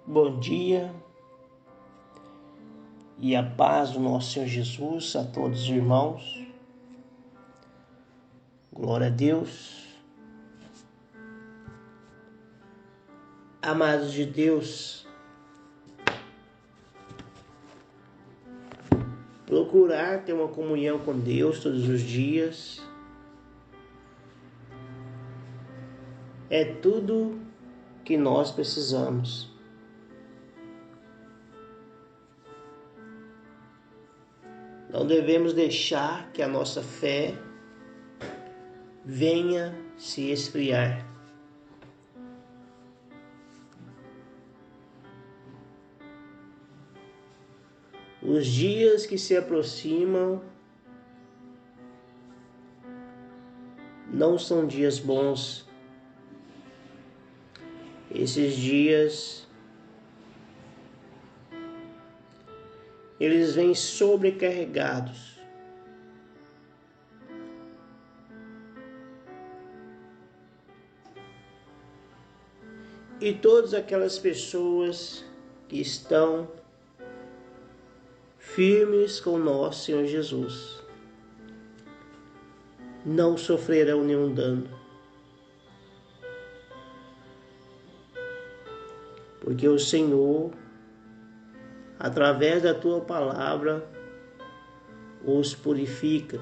Bom dia e a paz do nosso Senhor Jesus a todos os irmãos. Glória a Deus. Amados de Deus, procurar ter uma comunhão com Deus todos os dias é tudo que nós precisamos. Não devemos deixar que a nossa fé venha se esfriar. Os dias que se aproximam não são dias bons. Esses dias eles vêm sobrecarregados. E todas aquelas pessoas que estão firmes com nosso Senhor Jesus não sofrerão nenhum dano. Porque o Senhor, através da tua palavra, os purifica.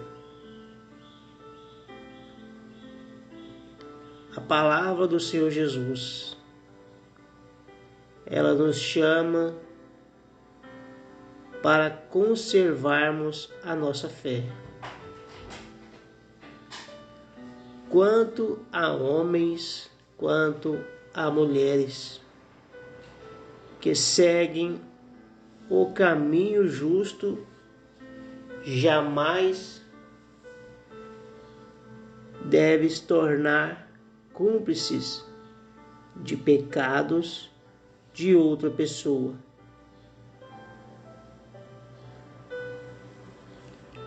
A palavra do Senhor Jesus, ela nos chama para conservarmos a nossa fé. Quanto a homens, quanto a mulheres que seguem o caminho justo, jamais deve se tornar cúmplices de pecados de outra pessoa.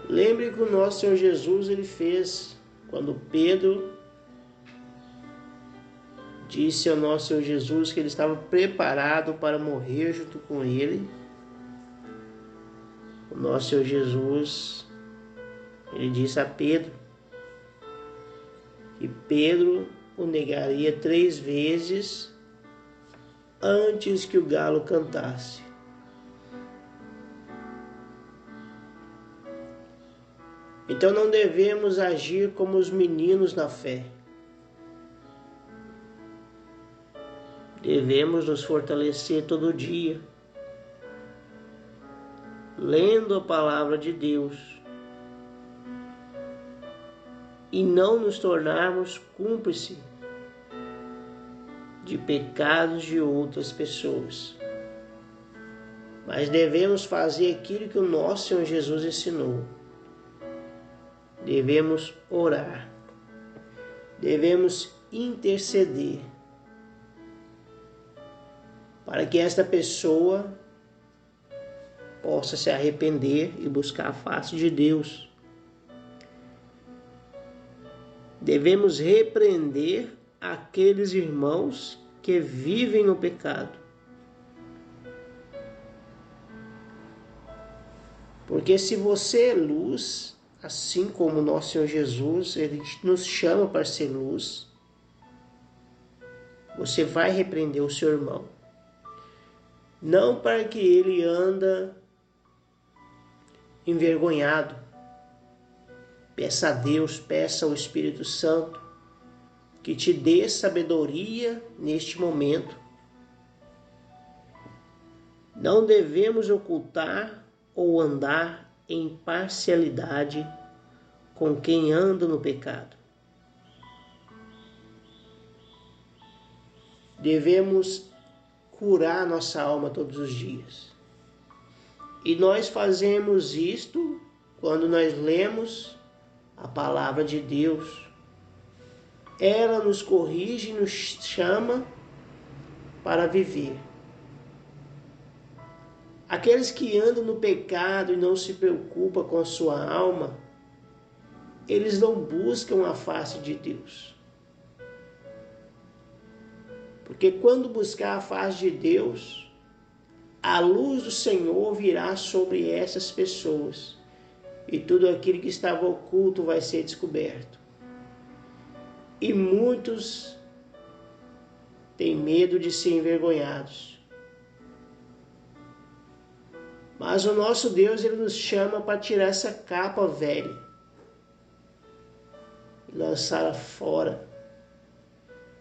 Lembre que o nosso Senhor Jesus ele fez quando Pedro disse ao nosso Senhor Jesus que ele estava preparado para morrer junto com ele. O nosso Senhor Jesus, ele disse a Pedro que Pedro o negaria 3 vezes antes que o galo cantasse. Então não devemos agir como os meninos na fé. Devemos nos fortalecer todo dia, lendo a palavra de Deus, e não nos tornarmos cúmplices de pecados de outras pessoas. Mas devemos fazer aquilo que o nosso Senhor Jesus ensinou. Devemos orar, devemos interceder para que esta pessoa possa se arrepender e buscar a face de Deus. Devemos repreender aqueles irmãos que vivem no pecado. Porque se você é luz, assim como o nosso Senhor Jesus, ele nos chama para ser luz, você vai repreender o seu irmão. Não para que ele anda envergonhado. Peça a Deus, peça ao Espírito Santo que te dê sabedoria neste momento. Não devemos ocultar ou andar em parcialidade com quem anda no pecado. Devemos curar nossa alma todos os dias. E nós fazemos isto quando nós lemos a palavra de Deus. Ela nos corrige e nos chama para viver. Aqueles que andam no pecado e não se preocupam com a sua alma, eles não buscam a face de Deus. Porque quando buscar a face de Deus, a luz do Senhor virá sobre essas pessoas e tudo aquilo que estava oculto vai ser descoberto. E muitos têm medo de ser envergonhados. Mas o nosso Deus, Ele nos chama para tirar essa capa velha e lançá-la fora.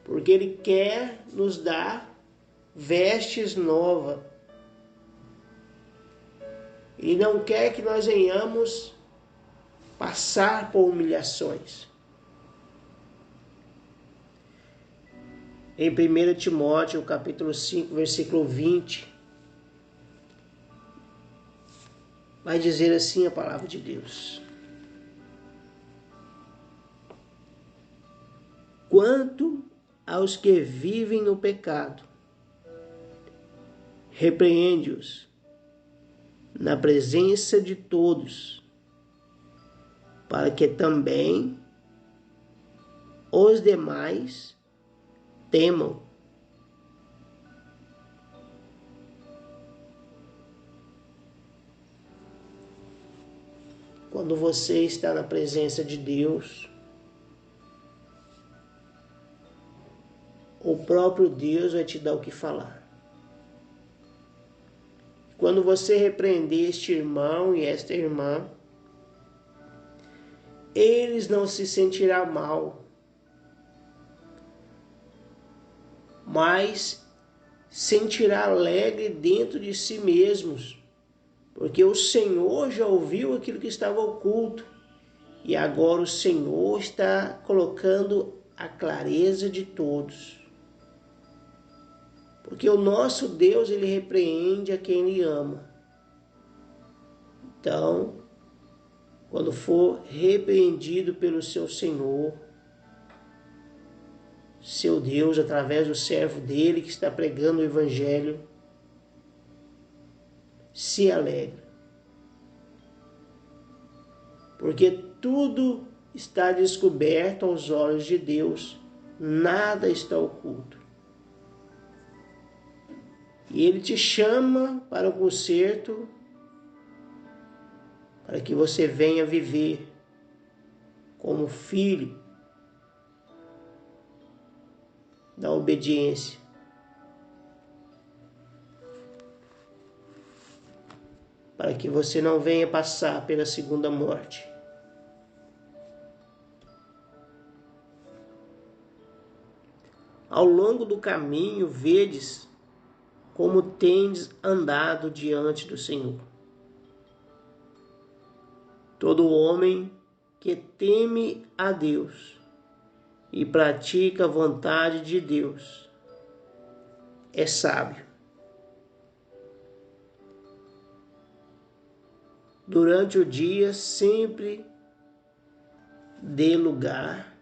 Porque Ele quer nos dar vestes novas. Ele não quer que nós venhamos passar por humilhações. Em 1 Timóteo, capítulo 5, versículo 20, vai dizer assim a palavra de Deus: quanto aos que vivem no pecado, repreende-os na presença de todos, para que também os demais temam. Quando você está na presença de Deus, o próprio Deus vai te dar o que falar. Quando você repreender este irmão e esta irmã, eles não se sentirão mal, mas sentirá alegre dentro de si mesmos, porque o Senhor já ouviu aquilo que estava oculto e agora o Senhor está colocando a clareza de todos. Porque o nosso Deus, Ele repreende a quem Ele ama. Então, quando for repreendido pelo seu Senhor, seu Deus, através do servo dele que está pregando o Evangelho, se alegra. Porque tudo está descoberto aos olhos de Deus, nada está oculto. E Ele te chama para o conserto, para que você venha viver como filho da obediência. Para que você não venha passar pela segunda morte. Ao longo do caminho, vedes como tendes andado diante do Senhor. Todo homem que teme a Deus e pratica a vontade de Deus é sábio. Durante o dia, sempre dê lugar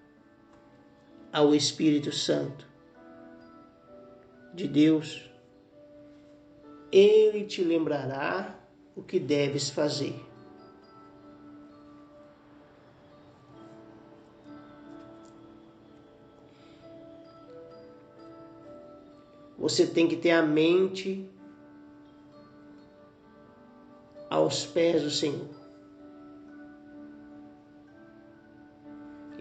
ao Espírito Santo de Deus. Ele te lembrará o que deves fazer. Você tem que ter a mente aos pés do Senhor.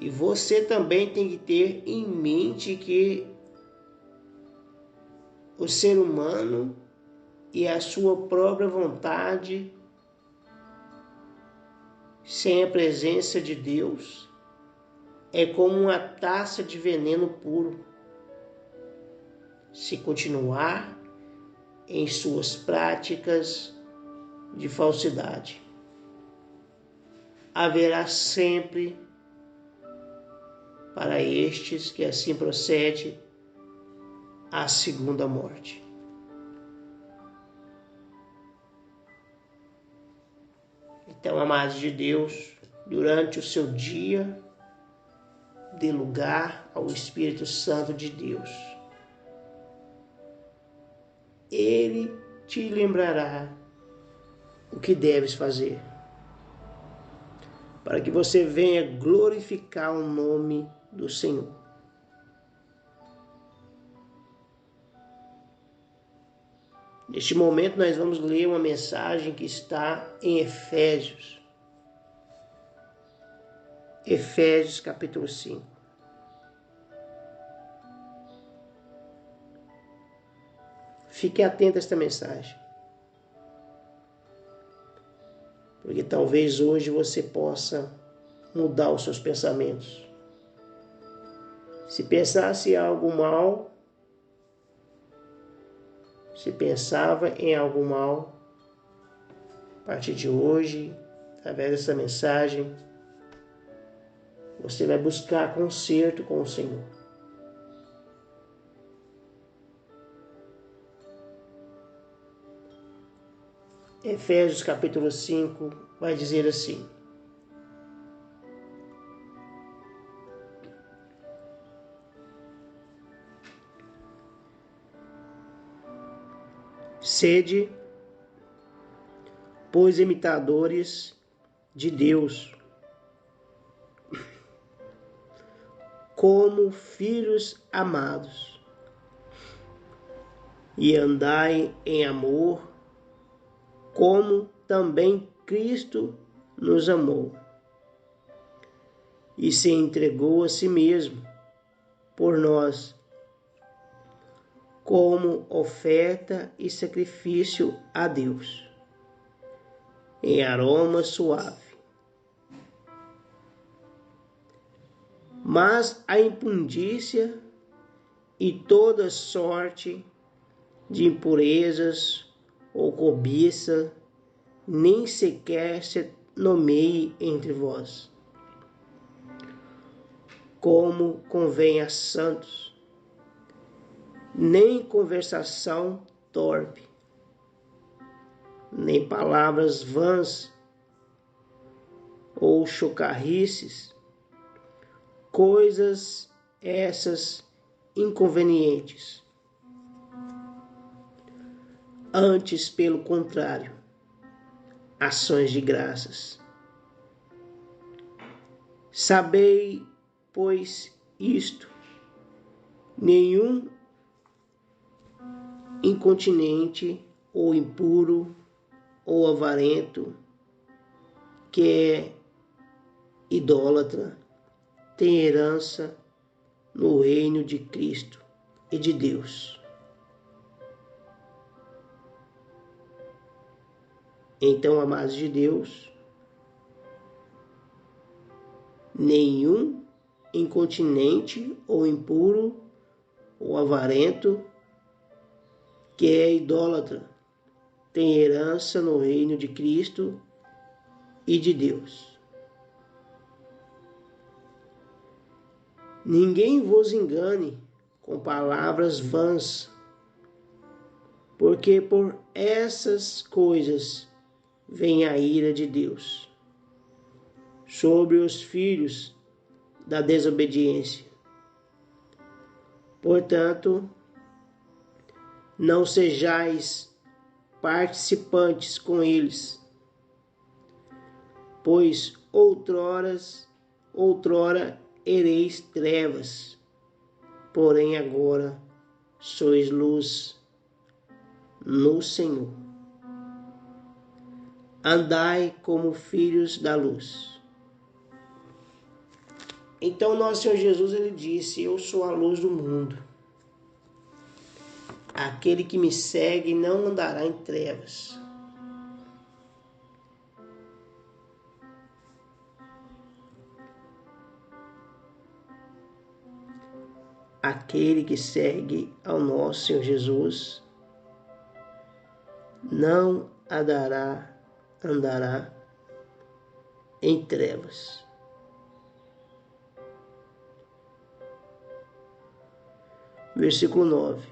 E você também tem que ter em mente que o ser humano e a sua própria vontade, sem a presença de Deus, é como uma taça de veneno puro. Se continuar em suas práticas de falsidade, haverá sempre para estes que assim procede a segunda morte. Então, amados de Deus, durante o seu dia, dê lugar ao Espírito Santo de Deus. Ele te lembrará o que deves fazer, para que você venha glorificar o nome do Senhor. Neste momento nós vamos ler uma mensagem que está em Efésios. Efésios capítulo 5. Fique atento a esta mensagem, porque talvez hoje você possa mudar os seus pensamentos. Se pensasse em algo mal, se pensava em algo mal, a partir de hoje, através dessa mensagem, você vai buscar conserto com o Senhor. Efésios capítulo 5 vai dizer assim: sede, pois, imitadores de Deus, como filhos amados, e andai em amor, como também Cristo nos amou, e se entregou a si mesmo por nós, como oferta e sacrifício a Deus, em aroma suave. Mas a impundícia e toda sorte de impurezas ou cobiça nem sequer se nomeie entre vós, como convém a santos, nem conversação torpe, nem palavras vãs ou chocarrices, coisas essas inconvenientes. Antes, pelo contrário, ações de graças. Sabei, pois, isto: nenhum incontinente ou impuro ou avarento, que é idólatra, tem herança no reino de Cristo e de Deus. Então, amados de Deus, nenhum incontinente ou impuro ou avarento, que é idólatra, tem herança no reino de Cristo e de Deus. Ninguém vos engane com palavras vãs, porque por essas coisas vem a ira de Deus sobre os filhos da desobediência. Portanto, não sejais participantes com eles, pois outrora ereis trevas, porém agora sois luz no Senhor. Andai como filhos da luz. Então nosso Senhor Jesus, ele disse: eu sou a luz do mundo. Aquele que me segue não andará em trevas. Aquele que segue ao nosso Senhor Jesus não andará em trevas. Versículo 9.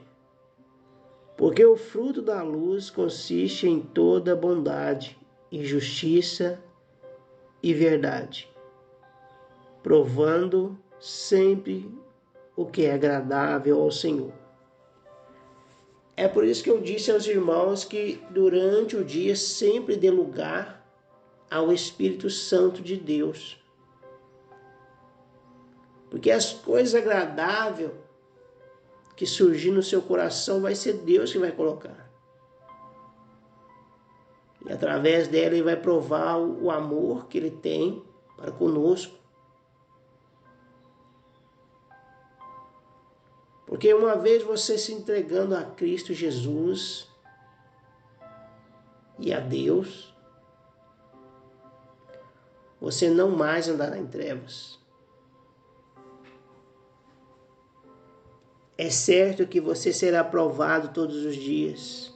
Porque o fruto da luz consiste em toda bondade e justiça e verdade, provando sempre o que é agradável ao Senhor. É por isso que eu disse aos irmãos que durante o dia sempre dê lugar ao Espírito Santo de Deus. Porque as coisas agradáveis que surgir no seu coração vai ser Deus que vai colocar. E através dela ele vai provar o amor que ele tem para conosco. Porque uma vez você se entregando a Cristo Jesus e a Deus, você não mais andará em trevas. É certo que você será provado todos os dias.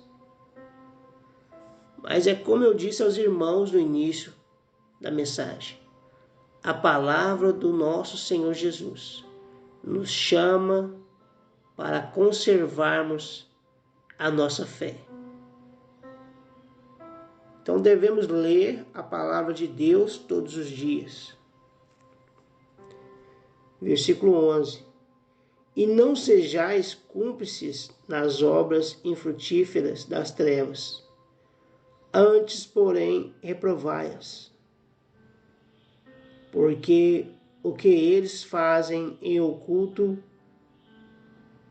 Mas é como eu disse aos irmãos no início da mensagem. A palavra do nosso Senhor Jesus nos chama para conservarmos a nossa fé. Então devemos ler a palavra de Deus todos os dias. Versículo 11. E não sejais cúmplices nas obras infrutíferas das trevas, antes, porém, reprovai-as. Porque o que eles fazem em oculto,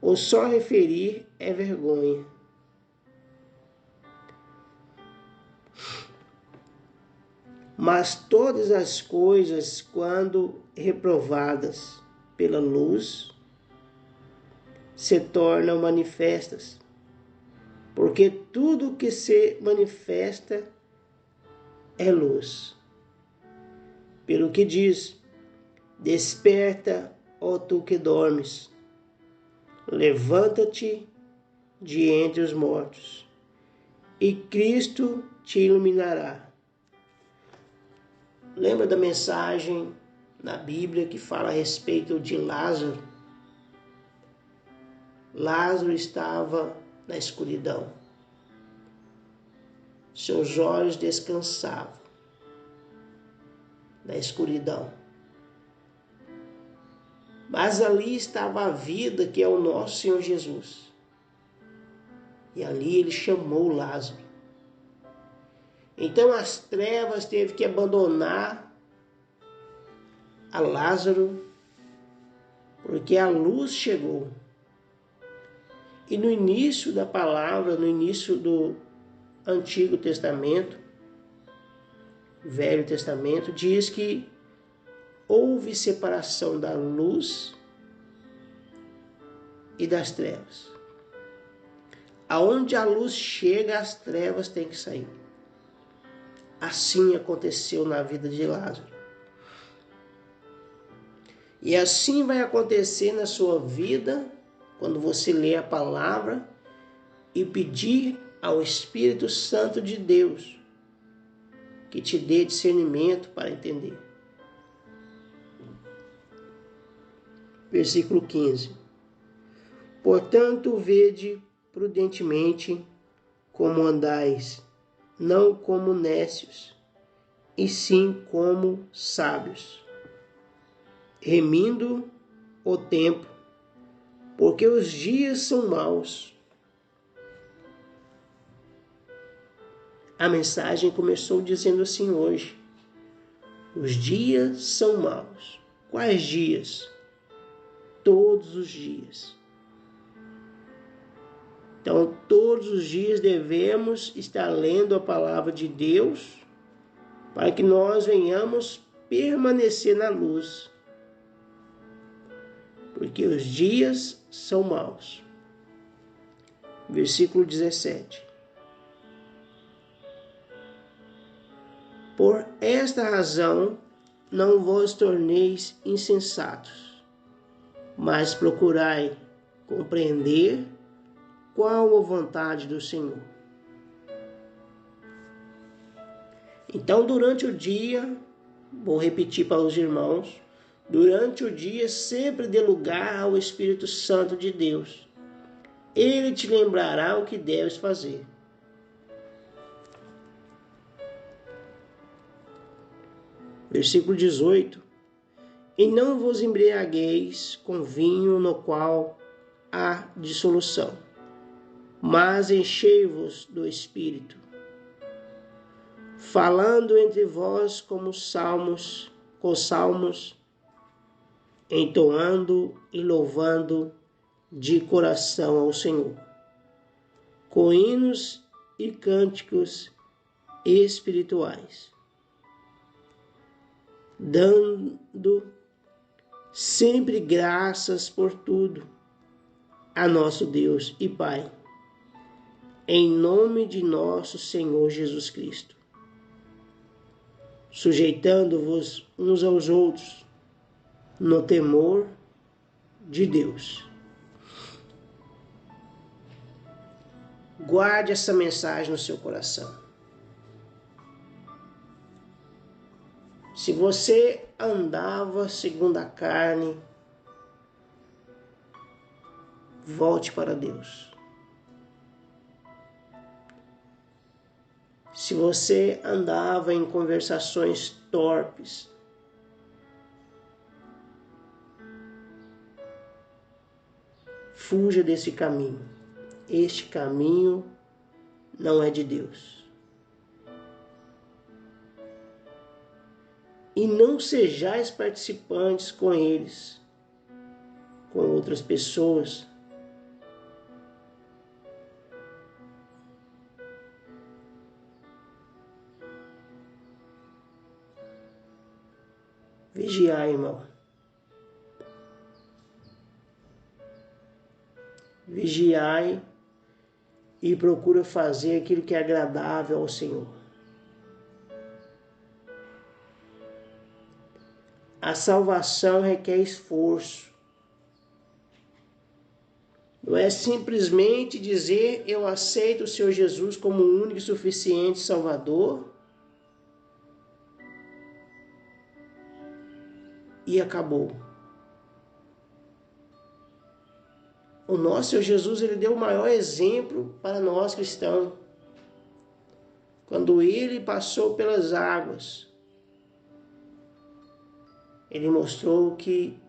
ou só referir é vergonha. Mas todas as coisas, quando reprovadas pela luz, se tornam manifestas, porque tudo que se manifesta é luz. Pelo que diz: desperta, ó tu que dormes, levanta-te de entre os mortos, e Cristo te iluminará. Lembra da mensagem na Bíblia que fala a respeito de Lázaro? Lázaro estava na escuridão. Seus olhos descansavam na escuridão. Mas ali estava a vida, que é o nosso Senhor Jesus. E ali ele chamou Lázaro. Então as trevas teve que abandonar a Lázaro, porque a luz chegou. E no início da palavra, no início do Antigo Testamento, Velho Testamento, diz que houve separação da luz e das trevas. Aonde a luz chega, as trevas têm que sair. Assim aconteceu na vida de Lázaro. E assim vai acontecer na sua vida, quando você lê a palavra e pedir ao Espírito Santo de Deus que te dê discernimento para entender. Versículo 15. Portanto, vede prudentemente como andais, não como nécios, e sim como sábios, remindo o tempo, porque os dias são maus. A mensagem começou dizendo assim hoje: os dias são maus. Quais dias? Todos os dias. Então, todos os dias devemos estar lendo a palavra de Deus para que nós venhamos permanecer na luz. Porque os dias são maus. Versículo 17. Por esta razão não vos torneis insensatos, mas procurai compreender qual a vontade do Senhor. Então, durante o dia, vou repetir para os irmãos, durante o dia sempre dê lugar ao Espírito Santo de Deus. Ele te lembrará o que deves fazer. Versículo 18. E não vos embriagueis com vinho no qual há dissolução, mas enchei-vos do Espírito, falando entre vós com salmos, entoando e louvando de coração ao Senhor, com hinos e cânticos espirituais, dando sempre graças por tudo a nosso Deus e Pai, em nome de nosso Senhor Jesus Cristo, sujeitando-vos uns aos outros no temor de Deus. Guarde essa mensagem no seu coração. Se você andava segundo a carne, volte para Deus. Se você andava em conversações torpes, fuja desse caminho. Este caminho não é de Deus. E não sejais participantes com eles, com outras pessoas. Vigiai, irmão. Vigiai e procura fazer aquilo que é agradável ao Senhor. A salvação requer esforço. Não é simplesmente dizer eu aceito o Senhor Jesus como o único e suficiente Salvador e acabou. O nosso Senhor Jesus, ele deu o maior exemplo para nós cristãos. Quando ele passou pelas águas, ele mostrou que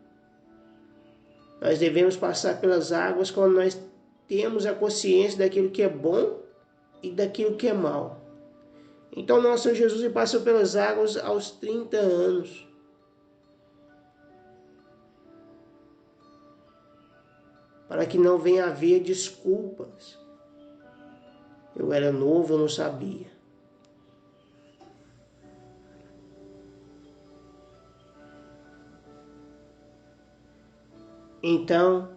nós devemos passar pelas águas quando nós temos a consciência daquilo que é bom e daquilo que é mal. Então, nosso Senhor Jesus ele passou pelas águas aos 30 anos. Para que não venha a haver desculpas. Eu era novo, eu não sabia. Então,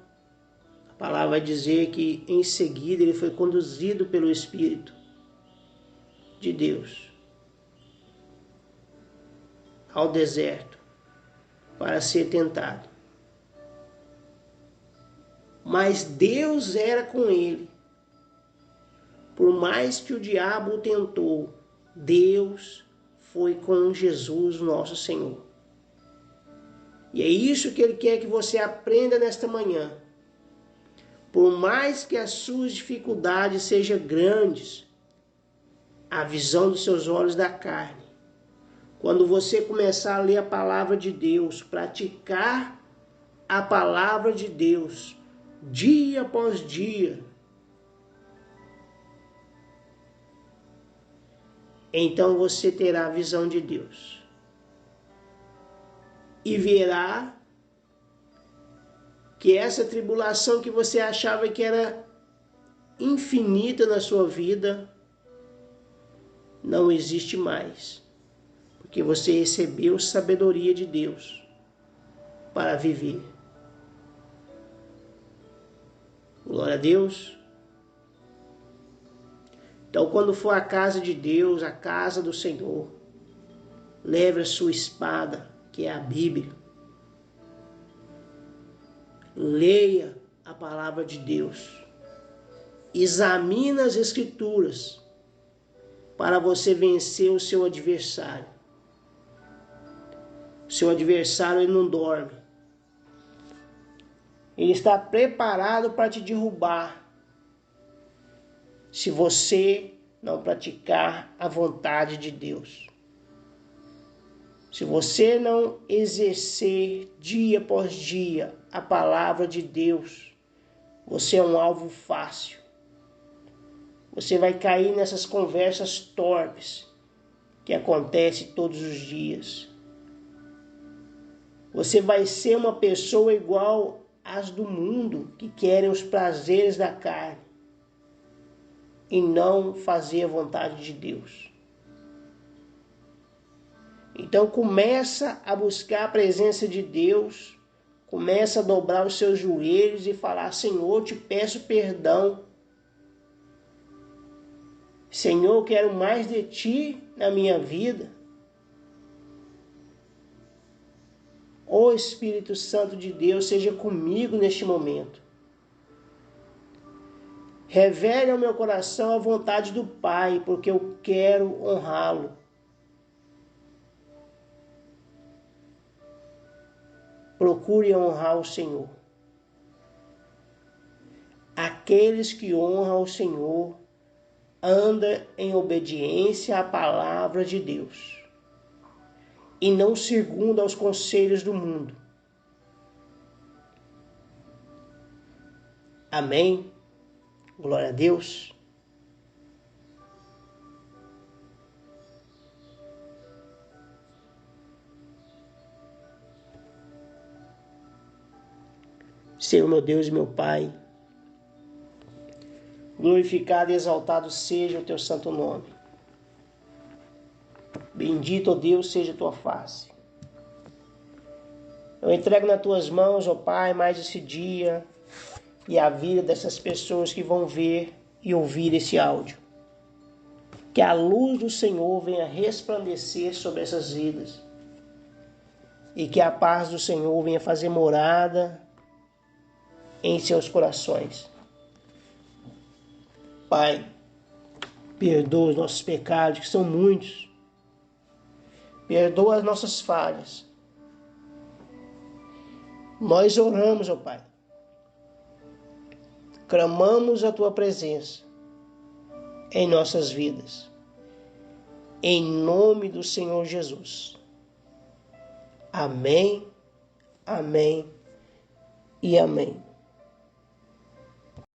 a palavra vai dizer que em seguida ele foi conduzido pelo Espírito de Deus ao deserto para ser tentado. Mas Deus era com ele. Por mais que o diabo o tentou, Deus foi com Jesus, nosso Senhor. E é isso que ele quer que você aprenda nesta manhã. Por mais que as suas dificuldades sejam grandes, a visão dos seus olhos da carne, quando você começar a ler a palavra de Deus, praticar a palavra de Deus, dia após dia, então você terá a visão de Deus. E verá que essa tribulação que você achava que era infinita na sua vida, não existe mais. Porque você recebeu sabedoria de Deus para viver. Glória a Deus. Então, quando for a casa de Deus, a casa do Senhor, leve a sua espada, que é a Bíblia. Leia a palavra de Deus. Examine as Escrituras para você vencer o seu adversário. O seu adversário ele não dorme. Ele está preparado para te derrubar se você não praticar a vontade de Deus. Se você não exercer dia após dia a palavra de Deus, você é um alvo fácil. Você vai cair nessas conversas torpes que acontecem todos os dias. Você vai ser uma pessoa igual às do mundo, que querem os prazeres da carne e não fazer a vontade de Deus. Então começa a buscar a presença de Deus, começa a dobrar os seus joelhos e falar: Senhor, te peço perdão. Senhor, eu quero mais de Ti na minha vida. Ó Espírito Santo de Deus, seja comigo neste momento. Revele ao meu coração a vontade do Pai, porque eu quero honrá-lo. Procure honrar o Senhor. Aqueles que honram o Senhor andam em obediência à palavra de Deus e não segundo aos conselhos do mundo. Amém? Glória a Deus. Senhor, meu Deus e meu Pai, glorificado e exaltado seja o Teu santo nome. Bendito, ó Deus, seja a Tua face. Eu entrego nas Tuas mãos, ó Pai, mais esse dia e a vida dessas pessoas que vão ver e ouvir esse áudio. Que a luz do Senhor venha resplandecer sobre essas vidas e que a paz do Senhor venha fazer morada em seus corações. Pai, perdoa os nossos pecados, que são muitos. Perdoa as nossas falhas. Nós oramos, ó Pai. Clamamos a Tua presença em nossas vidas. Em nome do Senhor Jesus. Amém, amém e amém.